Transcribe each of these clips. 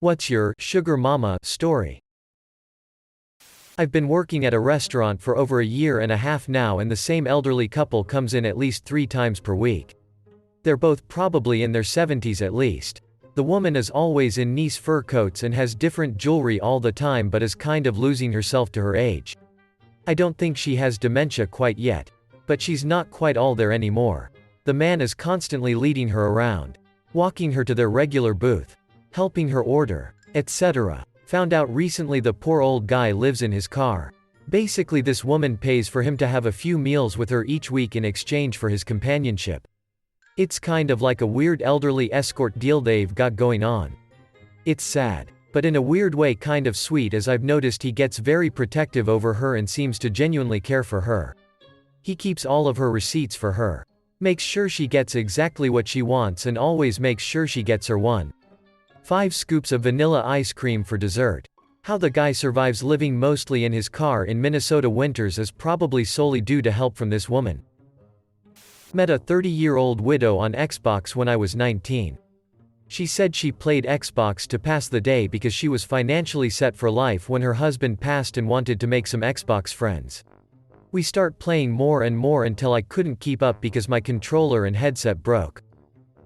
What's your sugar mama story? I've been working at a restaurant for over a year and a half now, and the same elderly couple comes in at least 3 times per week. They're both probably in their 70s at least. The woman is always in nice fur coats and has different jewelry all the time, but is kind of losing herself to her age. I don't think she has dementia quite yet. But she's not quite all there anymore. The man is constantly leading her around, walking her to their regular booth, helping her order, etc. Found out recently the poor old guy lives in his car. Basically, this woman pays for him to have a few meals with her each week in exchange for his companionship. It's kind of like a weird elderly escort deal they've got going on. It's sad, but in a weird way kind of sweet, as I've noticed he gets very protective over her and seems to genuinely care for her. He keeps all of her receipts for her. Makes sure she gets exactly what she wants, and always makes sure she gets her 1.5 scoops of vanilla ice cream for dessert. How the guy survives living mostly in his car in Minnesota winters is probably solely due to help from this woman. Met a 30-year-old widow on Xbox when I was 19. She said she played Xbox to pass the day because she was financially set for life when her husband passed and wanted to make some Xbox friends. We start playing more and more until I couldn't keep up because my controller and headset broke.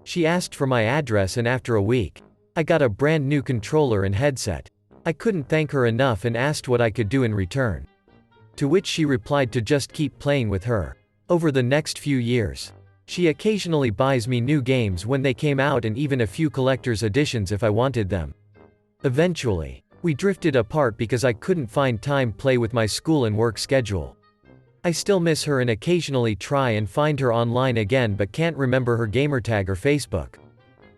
She asked for my address, and after a week, I got a brand new controller and headset. I couldn't thank her enough and asked what I could do in return. To which she replied to just keep playing with her. Over the next few years, she occasionally buys me new games when they came out, and even a few collector's editions if I wanted them. Eventually, we drifted apart because I couldn't find time play with my school and work schedule. I still miss her and occasionally try and find her online again, but can't remember her gamertag or Facebook.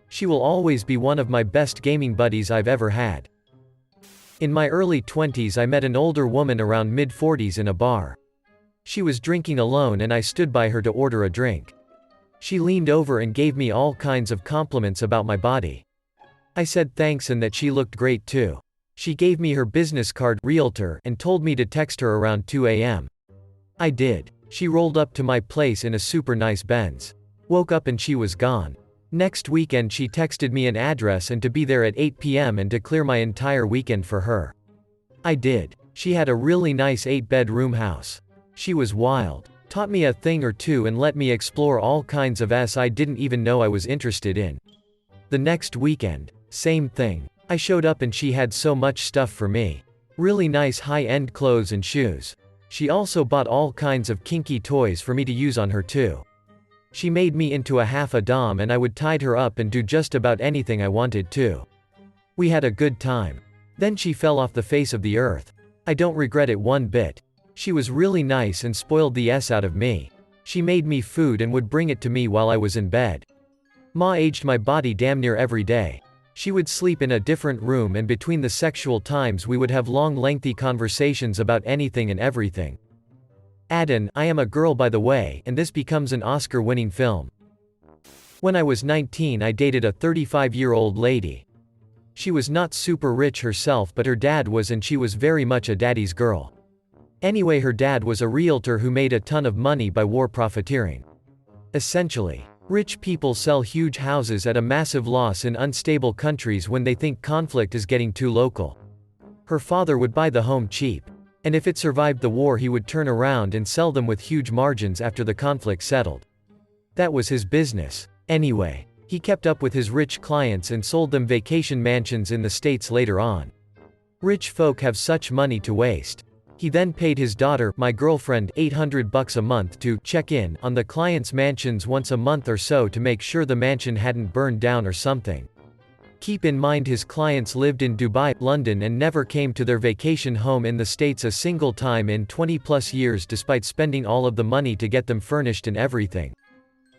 She will always be one of my best gaming buddies I've ever had. In my early 20s, I met an older woman around mid-40s in a bar. She was drinking alone and I stood by her to order a drink. She leaned over and gave me all kinds of compliments about my body. I said thanks and that she looked great too. She gave me her business card, realtor, and told me to text her around 2 a.m. I did. She rolled up to my place in a super nice Benz. Woke up and she was gone. Next weekend she texted me an address and to be there at 8 p.m. and to clear my entire weekend for her. I did. She had a really nice 8-bedroom house. She was wild. Taught me a thing or two and let me explore all kinds of I didn't even know I was interested in. The next weekend, same thing. I showed up and she had so much stuff for me. Really nice high-end clothes and shoes. She also bought all kinds of kinky toys for me to use on her too. She made me into a half a dom and I would tide her up and do just about anything I wanted to. We had a good time. Then she fell off the face of the earth. I don't regret it one bit. She was really nice and spoiled the S out of me. She made me food and would bring it to me while I was in bed. Ma aged my body damn near every day. She would sleep in a different room, and between the sexual times we would have long lengthy conversations about anything and everything. Add-in, I am a girl by the way, and this becomes an Oscar-winning film. When I was 19 I dated a 35-year-old lady. She was not super rich herself, but her dad was, and she was very much a daddy's girl. Anyway, her dad was a realtor who made a ton of money by war profiteering. Essentially, rich people sell huge houses at a massive loss in unstable countries when they think conflict is getting too local. Her father would buy the home cheap, and if it survived the war he would turn around and sell them with huge margins after the conflict settled. That was his business. Anyway, he kept up with his rich clients and sold them vacation mansions in the States later on. Rich folk have such money to waste. He then paid his daughter, my girlfriend, $800 a month to check in on the clients' mansions once a month or so to make sure the mansion hadn't burned down or something. Keep in mind his clients lived in Dubai, London, and never came to their vacation home in the States a single time in 20+ years, despite spending all of the money to get them furnished and everything.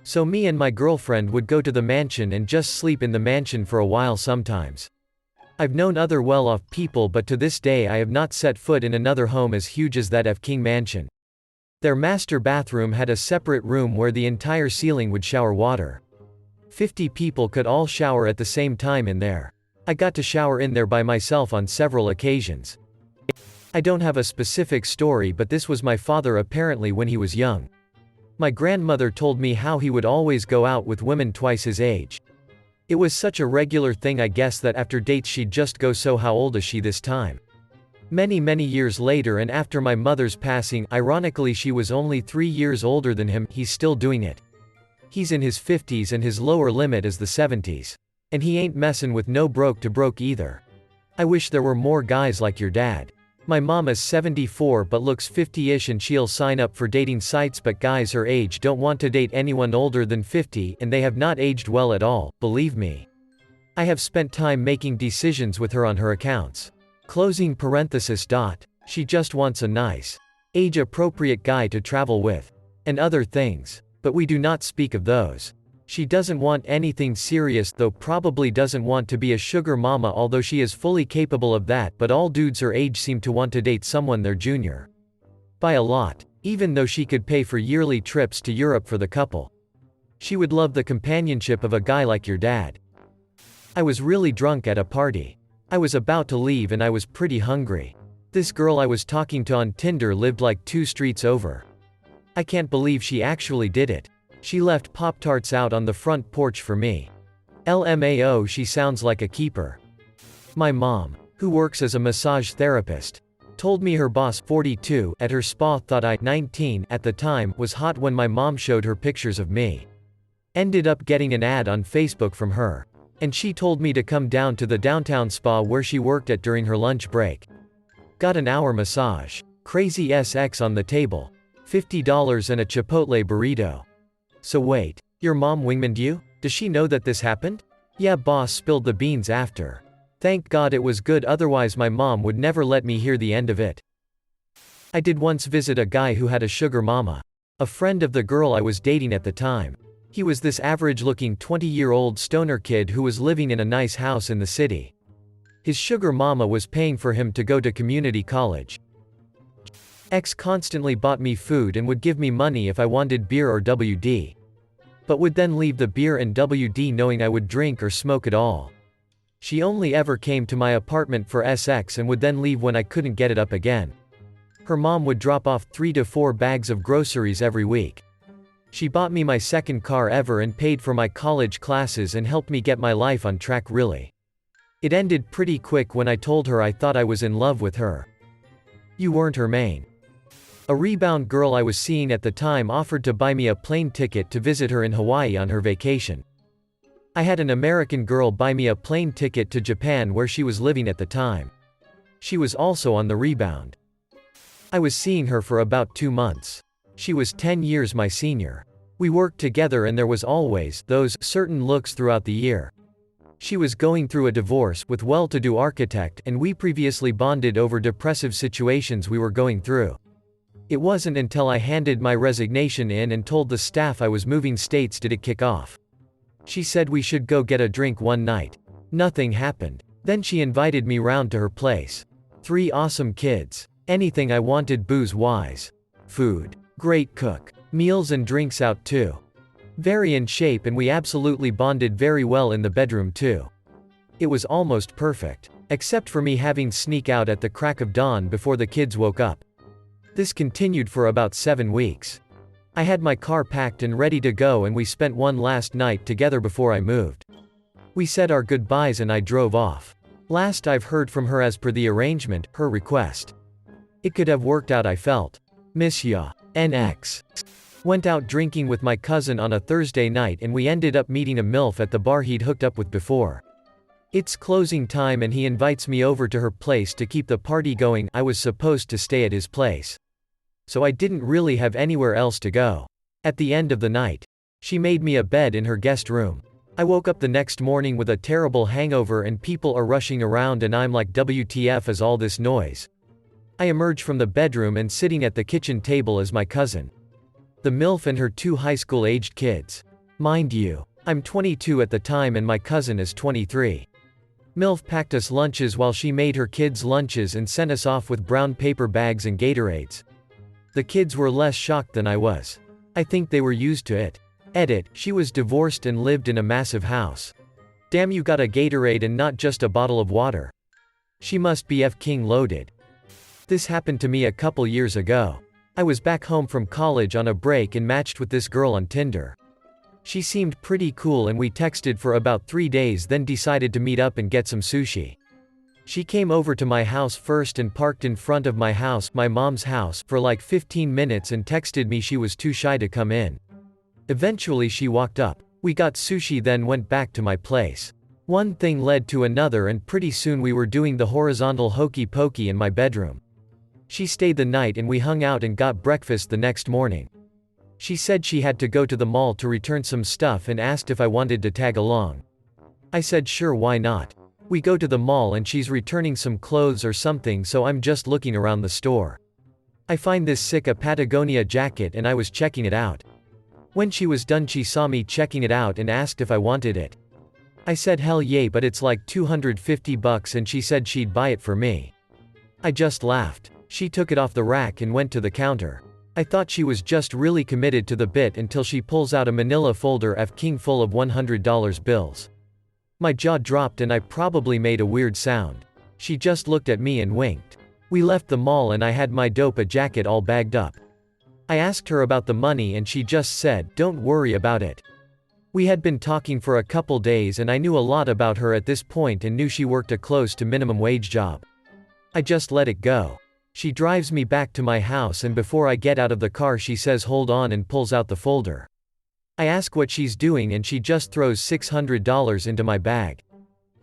So me and my girlfriend would go to the mansion and just sleep in the mansion for a while sometimes. I've known other well-off people, but to this day I have not set foot in another home as huge as that F King mansion. Their master bathroom had a separate room where the entire ceiling would shower water. 50 people could all shower at the same time in there. I got to shower in there by myself on several occasions. I don't have a specific story, but this was my father apparently when he was young. My grandmother told me how he would always go out with women twice his age. It was such a regular thing, I guess, that after dates she'd just go, "So how old is she this time?" Many years later, and after my mother's passing, ironically she was only 3 years older than him, he's still doing it. He's in his 50s and his lower limit is the 70s. And he ain't messin' with no broke to broke either. I wish there were more guys like your dad. My mom is 74 but looks 50-ish, and she'll sign up for dating sites, but guys her age don't want to date anyone older than 50, and they have not aged well at all, believe me. I have spent time making decisions with her on her accounts. Closing parenthesis. She just wants a nice, age-appropriate guy to travel with. And other things. But we do not speak of those. She doesn't want anything serious, though probably doesn't want to be a sugar mama, although she is fully capable of that, but all dudes her age seem to want to date someone their junior. By a lot. Even though she could pay for yearly trips to Europe for the couple. She would love the companionship of a guy like your dad. I was really drunk at a party. I was about to leave and I was pretty hungry. This girl I was talking to on Tinder lived like 2 streets over. I can't believe she actually did it. She left Pop-Tarts out on the front porch for me. LMAO, she sounds like a keeper. My mom, who works as a massage therapist, told me her boss, 42, at her spa thought I, 19, at the time, was hot when my mom showed her pictures of me. Ended up getting an ad on Facebook from her. And she told me to come down to the downtown spa where she worked at during her lunch break. Got an hour massage. Crazy SX on the table. $50 and a Chipotle burrito. So wait, your mom wingmaned you? Does she know that this happened? Yeah, boss spilled the beans after. Thank God it was good, otherwise my mom would never let me hear the end of it. I did once visit a guy who had a sugar mama. A friend of the girl I was dating at the time. He was this average-looking 20-year-old stoner kid who was living in a nice house in the city. His sugar mama was paying for him to go to community college. Ex constantly bought me food and would give me money if I wanted beer or WD. But would then leave the beer and WD knowing I would drink or smoke it all. She only ever came to my apartment for SX and would then leave when I couldn't get it up again. Her mom would drop off 3 to 4 bags of groceries every week. She bought me my second car ever and paid for my college classes and helped me get my life on track, really. It ended pretty quick when I told her I thought I was in love with her. You weren't her main. A rebound girl I was seeing at the time offered to buy me a plane ticket to visit her in Hawaii on her vacation. I had an American girl buy me a plane ticket to Japan where she was living at the time. She was also on the rebound. I was seeing her for about 2 months. She was 10 years my senior. We worked together and there was always those certain looks throughout the year. She was going through a divorce with well-to-do architect, and we previously bonded over depressive situations we were going through. It wasn't until I handed my resignation in and told the staff I was moving states did it kick off. She said we should go get a drink one night. Nothing happened. Then she invited me round to her place. 3 awesome kids. Anything I wanted booze-wise. Food. Great cook. Meals and drinks out too. Very in shape, and we absolutely bonded very well in the bedroom too. It was almost perfect. Except for me having sneak out at the crack of dawn before the kids woke up. This continued for about 7 weeks. I had my car packed and ready to go, and we spent one last night together before I moved. We said our goodbyes and I drove off. Last I've heard from her as per the arrangement, her request. It could have worked out, I felt. Miss ya. NX. Went out drinking with my cousin on a Thursday night and we ended up meeting a MILF at the bar he'd hooked up with before. It's closing time and he invites me over to her place to keep the party going. I was supposed to stay at his place. So I didn't really have anywhere else to go. At the end of the night, she made me a bed in her guest room. I woke up the next morning with a terrible hangover and people are rushing around and I'm like, WTF is all this noise? I emerge from the bedroom and sitting at the kitchen table is my cousin. The MILF and her 2 high school aged kids. Mind you, I'm 22 at the time and my cousin is 23. MILF packed us lunches while she made her kids lunches and sent us off with brown paper bags and Gatorades. The kids were less shocked than I was. I think they were used to it. Edit, she was divorced and lived in a massive house. Damn, you got a Gatorade and not just a bottle of water. She must be F-king loaded. This happened to me a couple years ago. I was back home from college on a break and matched with this girl on Tinder. She seemed pretty cool and we texted for about 3 days, then decided to meet up and get some sushi. She came over to my house first and parked in front of my house, my mom's house, for like 15 minutes and texted me she was too shy to come in. Eventually she walked up. We got sushi then went back to my place. One thing led to another and pretty soon we were doing the horizontal hokey pokey in my bedroom. She stayed the night and we hung out and got breakfast the next morning. She said she had to go to the mall to return some stuff and asked if I wanted to tag along. I said sure, why not. We go to the mall and she's returning some clothes or something, so I'm just looking around the store. I find this sick a Patagonia jacket and I was checking it out. When she was done she saw me checking it out and asked if I wanted it. I said hell yay, but it's like $250 and she said she'd buy it for me. I just laughed. She took it off the rack and went to the counter. I thought she was just really committed to the bit until she pulls out a manila folder F-king full of $100 bills. My jaw dropped and I probably made a weird sound. She just looked at me and winked. We left the mall and I had my dope jacket all bagged up. I asked her about the money and she just said, "Don't worry about it." We had been talking for a couple days and I knew a lot about her at this point and knew she worked a close to minimum wage job. I just let it go. She drives me back to my house and before I get out of the car she says hold on and pulls out the folder. I ask what she's doing and she just throws $600 into my bag.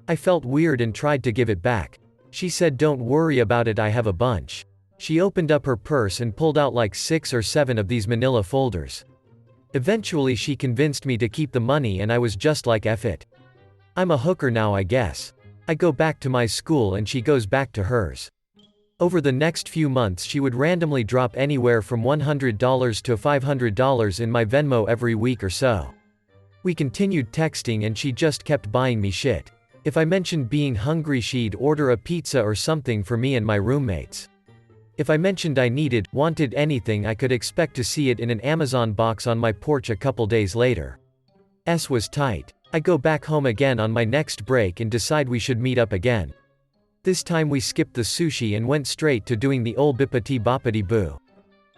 I felt weird and tried to give it back. She said don't worry about it, I have a bunch. She opened up her purse and pulled out like 6 or 7 of these manila folders. Eventually she convinced me to keep the money and I was just like F it. I'm a hooker now I guess. I go back to my school and she goes back to hers. Over the next few months she would randomly drop anywhere from $100 to $500 in my Venmo every week or so. We continued texting and she just kept buying me shit. If I mentioned being hungry she'd order a pizza or something for me and my roommates. If I mentioned I wanted anything I could expect to see it in an Amazon box on my porch a couple days later. S was tight. I go back home again on my next break and decide we should meet up again. This time we skipped the sushi and went straight to doing the old bippity boppity boo.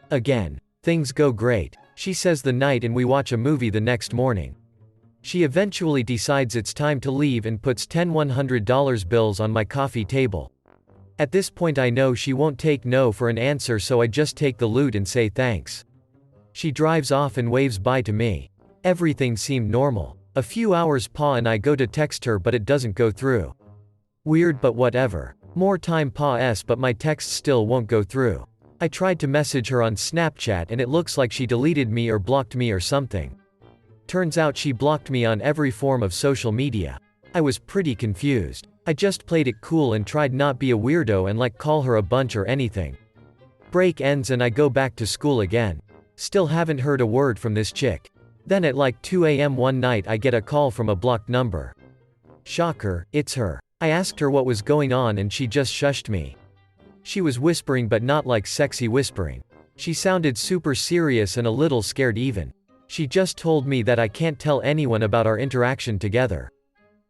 Again. Things go great. She says the night and we watch a movie the next morning. She eventually decides it's time to leave and puts 10 $100 bills on my coffee table. At this point I know she won't take no for an answer, so I just take the loot and say thanks. She drives off and waves bye to me. Everything seemed normal. A few hours pass and I go to text her but it doesn't go through. Weird, but whatever. More time passes but my text still won't go through. I tried to message her on Snapchat and it looks like she deleted me or blocked me or something. Turns out she blocked me on every form of social media. I was pretty confused. I just played it cool and tried not be a weirdo and like call her a bunch or anything. Break ends and I go back to school again. Still haven't heard a word from this chick. Then at like 2 a.m. one night I get a call from a blocked number. Shocker, it's her. I asked her what was going on and she just shushed me. She was whispering but not like sexy whispering. She sounded super serious and a little scared even. She just told me that I can't tell anyone about our interaction together.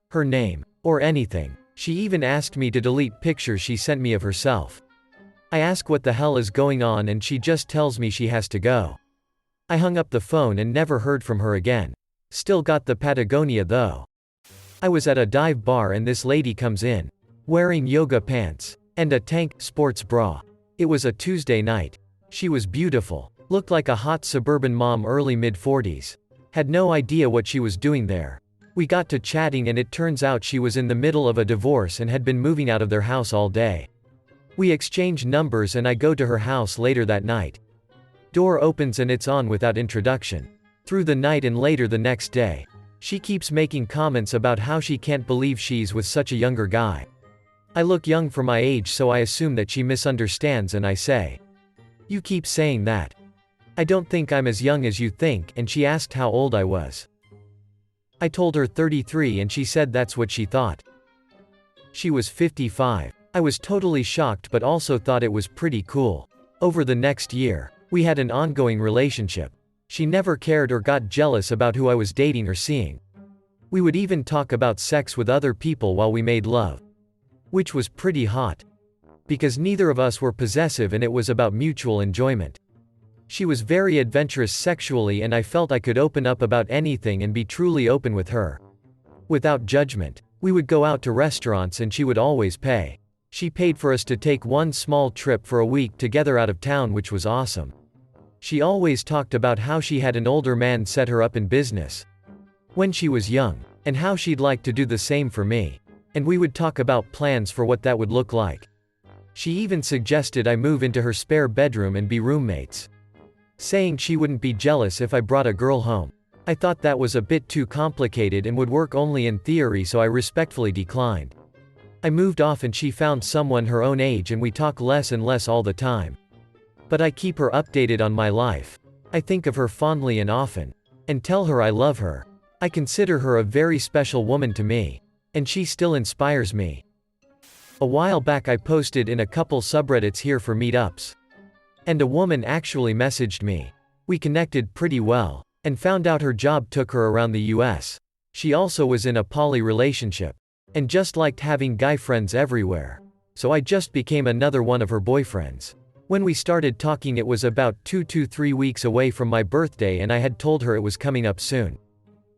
Her name. Or anything. She even asked me to delete pictures she sent me of herself. I ask what the hell is going on and she just tells me she has to go. I hung up the phone and never heard from her again. Still got the Patagonia though. I was at a dive bar and this lady comes in. Wearing yoga pants. And a tank sports bra. It was a Tuesday night. She was beautiful. Looked like a hot suburban mom, early mid-40s. Had no idea what she was doing there. We got to chatting and it turns out she was in the middle of a divorce and had been moving out of their house all day. We exchanged numbers and I go to her house later that night. Door opens and it's on without introduction. Through the night and later the next day. She keeps making comments about how she can't believe she's with such a younger guy. I look young for my age, so I assume that she misunderstands and I say, "You keep saying that. I don't think I'm as young as you think," and she asked how old I was. I told her 33 and she said that's what she thought. She was 55. I was totally shocked but also thought it was pretty cool. Over the next year, we had an ongoing relationship. She never cared or got jealous about who I was dating or seeing. We would even talk about sex with other people while we made love. Which was pretty hot. Because neither of us were possessive and it was about mutual enjoyment. She was very adventurous sexually and I felt I could open up about anything and be truly open with her. Without judgment. We would go out to restaurants and she would always pay. She paid for us to take one small trip for a week together out of town, which was awesome. She always talked about how she had an older man set her up in business when she was young, and how she'd like to do the same for me. And we would talk about plans for what that would look like. She even suggested I move into her spare bedroom and be roommates, saying she wouldn't be jealous if I brought a girl home. I thought that was a bit too complicated and would work only in theory, so I respectfully declined. I moved off and she found someone her own age and we talk less and less all the time. But I keep her updated on my life. I think of her fondly and often, and tell her I love her. I consider her a very special woman to me, and she still inspires me. A while back I posted in a couple subreddits here for meetups, and a woman actually messaged me. We connected pretty well, and found out her job took her around the US. She also was in a poly relationship, and just liked having guy friends everywhere. So I just became another one of her boyfriends. When we started talking it was about 2 to 3 weeks away from my birthday and I had told her it was coming up soon.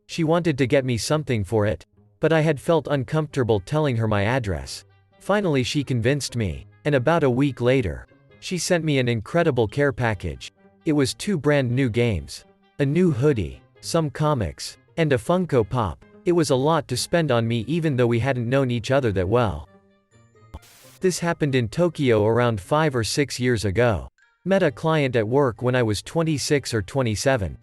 She wanted to get me something for it, but I had felt uncomfortable telling her my address. Finally she convinced me, and about a week later, she sent me an incredible care package. It was 2 brand new games, a new hoodie, some comics, and a Funko Pop. It was a lot to spend on me even though we hadn't known each other that well. This happened in Tokyo around 5 or 6 years ago. Met a client at work when I was 26 or 27.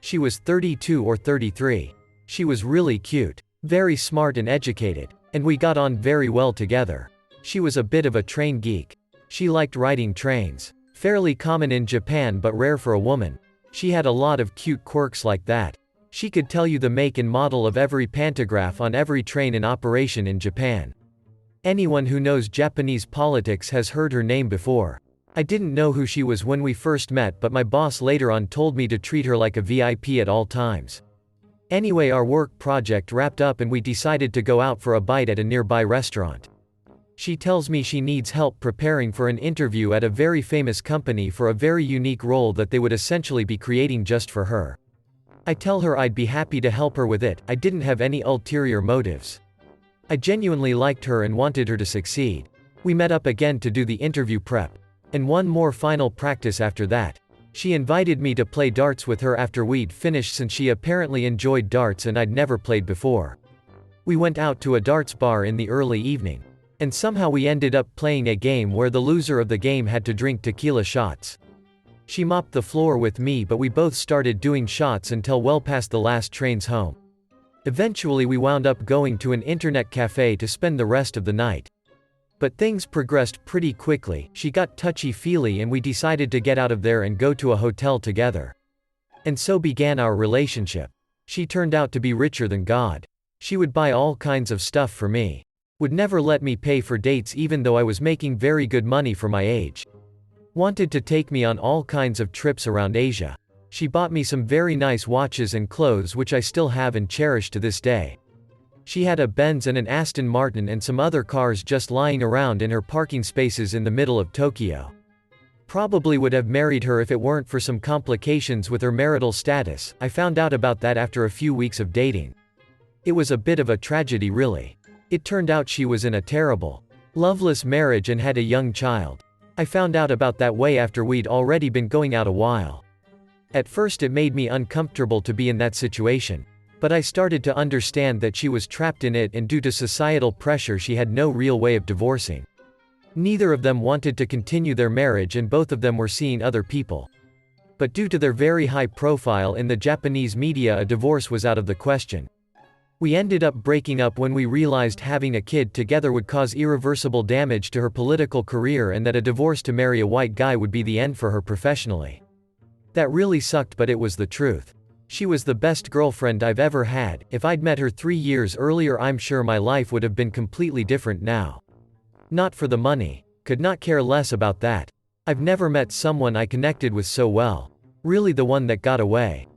She was 32 or 33. She was really cute, very smart and educated, and we got on very well together. She was a bit of a train geek. She liked riding trains. Fairly common in Japan but rare for a woman. She had a lot of cute quirks like that. She could tell you the make and model of every pantograph on every train in operation in Japan. Anyone who knows Japanese politics has heard her name before. I didn't know who she was when we first met, but my boss later on told me to treat her like a VIP at all times. Anyway, our work project wrapped up and we decided to go out for a bite at a nearby restaurant. She tells me she needs help preparing for an interview at a very famous company for a very unique role that they would essentially be creating just for her. I tell her I'd be happy to help her with it. I didn't have any ulterior motives. I genuinely liked her and wanted her to succeed. We met up again to do the interview prep, and one more final practice after that. She invited me to play darts with her after we'd finished since she apparently enjoyed darts and I'd never played before. We went out to a darts bar in the early evening, and somehow we ended up playing a game where the loser of the game had to drink tequila shots. She mopped the floor with me, but we both started doing shots until well past the last trains home. Eventually we wound up going to an internet cafe to spend the rest of the night. But things progressed pretty quickly. She got touchy-feely and we decided to get out of there and go to a hotel together. And so began our relationship. She turned out to be richer than God. She would buy all kinds of stuff for me. Would never let me pay for dates even though I was making very good money for my age. Wanted to take me on all kinds of trips around Asia. She bought me some very nice watches and clothes which I still have and cherish to this day. She had a Benz and an Aston Martin and some other cars just lying around in her parking spaces in the middle of Tokyo. Probably would have married her if it weren't for some complications with her marital status. I found out about that after a few weeks of dating. It was a bit of a tragedy really. It turned out she was in a terrible, loveless marriage and had a young child. I found out about that way after we'd already been going out a while. At first it made me uncomfortable to be in that situation. But I started to understand that she was trapped in it and due to societal pressure she had no real way of divorcing. Neither of them wanted to continue their marriage and both of them were seeing other people. But due to their very high profile in the Japanese media, a divorce was out of the question. We ended up breaking up when we realized having a kid together would cause irreversible damage to her political career and that a divorce to marry a white guy would be the end for her professionally. That really sucked, but it was the truth. She was the best girlfriend I've ever had. If I'd met her 3 years earlier, I'm sure my life would have been completely different now. Not for the money. Could not care less about that. I've never met someone I connected with so well. Really the one that got away.